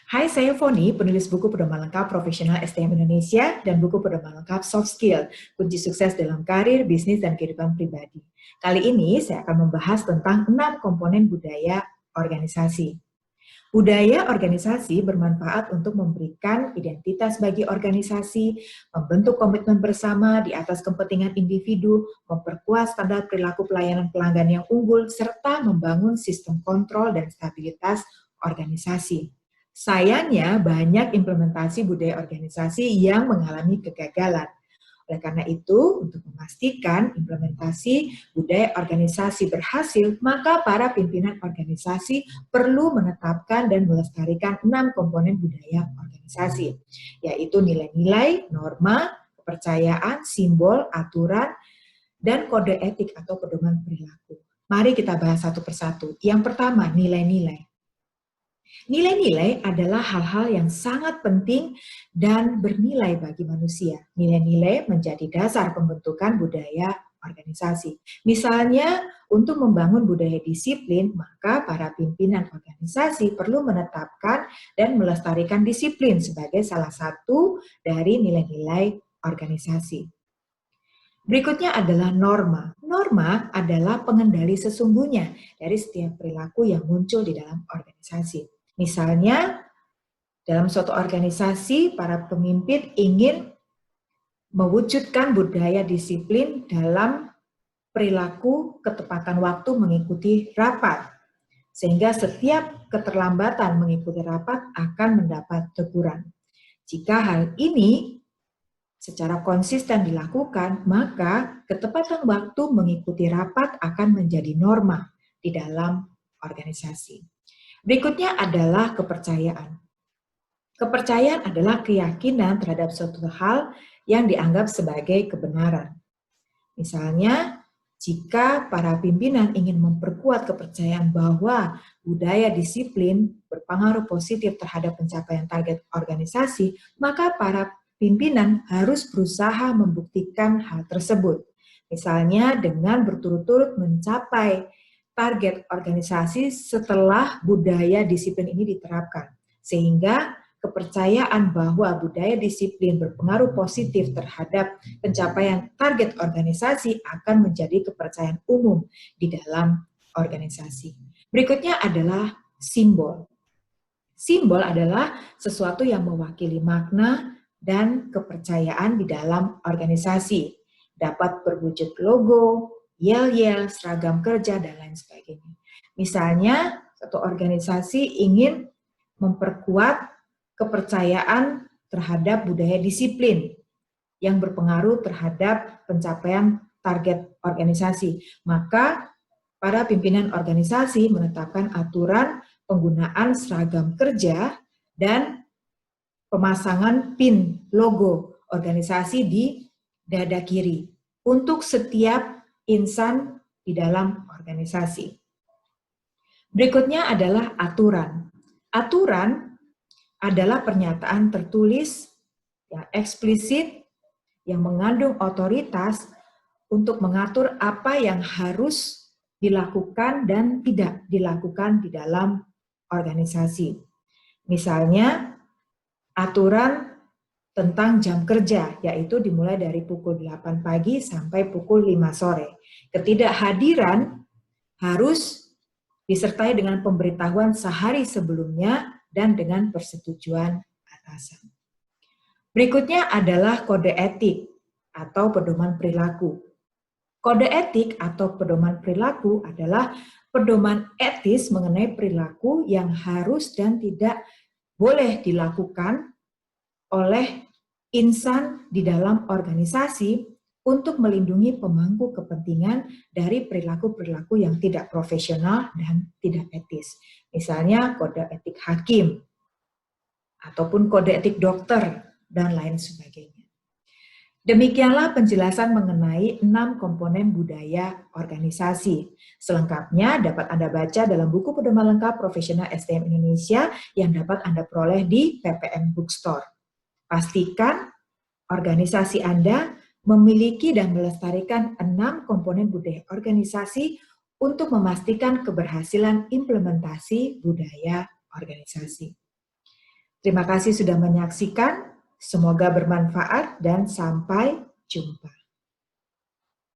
Hai, saya Foni, penulis buku pedoman lengkap profesional STM Indonesia dan buku pedoman lengkap soft skill, kunci sukses dalam karir, bisnis, dan kehidupan pribadi. Kali ini saya akan membahas tentang 6 komponen budaya organisasi. Budaya organisasi bermanfaat untuk memberikan identitas bagi organisasi, membentuk komitmen bersama di atas kepentingan individu, memperkuat standar perilaku pelayanan pelanggan yang unggul, serta membangun sistem kontrol dan stabilitas organisasi. Sayangnya, banyak implementasi budaya organisasi yang mengalami kegagalan. Oleh karena itu, untuk memastikan implementasi budaya organisasi berhasil, maka para pimpinan organisasi perlu menetapkan dan melestarikan 6 komponen budaya organisasi, yaitu nilai-nilai, norma, kepercayaan, simbol, aturan, dan kode etik atau pedoman perilaku. Mari kita bahas satu persatu. Yang pertama, nilai-nilai. Nilai-nilai adalah hal-hal yang sangat penting dan bernilai bagi manusia. Nilai-nilai menjadi dasar pembentukan budaya organisasi. Misalnya, untuk membangun budaya disiplin, maka para pimpinan organisasi perlu menetapkan dan melestarikan disiplin sebagai salah satu dari nilai-nilai organisasi. Berikutnya adalah norma. Norma adalah pengendali sesungguhnya dari setiap perilaku yang muncul di dalam organisasi. Misalnya, dalam suatu organisasi, para pemimpin ingin mewujudkan budaya disiplin dalam perilaku ketepatan waktu mengikuti rapat, sehingga setiap keterlambatan mengikuti rapat akan mendapat teguran. Jika hal ini secara konsisten dilakukan, maka ketepatan waktu mengikuti rapat akan menjadi norma di dalam organisasi. Berikutnya adalah kepercayaan. Kepercayaan adalah keyakinan terhadap suatu hal yang dianggap sebagai kebenaran. Misalnya, jika para pimpinan ingin memperkuat kepercayaan bahwa budaya disiplin berpengaruh positif terhadap pencapaian target organisasi, maka para pimpinan harus berusaha membuktikan hal tersebut. Misalnya dengan berturut-turut mencapai target organisasi setelah budaya disiplin ini diterapkan. Sehingga kepercayaan bahwa budaya disiplin berpengaruh positif terhadap pencapaian target organisasi akan menjadi kepercayaan umum di dalam organisasi. Berikutnya adalah simbol. Simbol adalah sesuatu yang mewakili makna dan kepercayaan di dalam organisasi. Dapat berwujud logo, yel-yel, seragam kerja, dan lain sebagainya. Misalnya, satu organisasi ingin memperkuat kepercayaan terhadap budaya disiplin yang berpengaruh terhadap pencapaian target organisasi. Maka, para pimpinan organisasi menetapkan aturan penggunaan seragam kerja dan pemasangan pin logo organisasi di dada kiri untuk setiap insan di dalam organisasi. Berikutnya adalah aturan. Aturan adalah pernyataan tertulis yang eksplisit yang mengandung otoritas untuk mengatur apa yang harus dilakukan dan tidak dilakukan di dalam organisasi. Misalnya, aturan tentang jam kerja, yaitu dimulai dari pukul 8 pagi sampai pukul 5 sore. Ketidakhadiran harus disertai dengan pemberitahuan sehari sebelumnya dan dengan persetujuan atasan. Berikutnya adalah kode etik atau pedoman perilaku. Kode etik atau pedoman perilaku adalah pedoman etis mengenai perilaku yang harus dan tidak boleh dilakukan oleh insan di dalam organisasi untuk melindungi pemangku kepentingan dari perilaku-perilaku yang tidak profesional dan tidak etis. Misalnya kode etik hakim, ataupun kode etik dokter, dan lain sebagainya. Demikianlah penjelasan mengenai 6 komponen budaya organisasi. Selengkapnya dapat Anda baca dalam buku pedoman lengkap profesional STM Indonesia yang dapat Anda peroleh di PPM Bookstore. Pastikan organisasi Anda memiliki dan melestarikan 6 komponen budaya organisasi untuk memastikan keberhasilan implementasi budaya organisasi. Terima kasih sudah menyaksikan. Semoga bermanfaat dan sampai jumpa.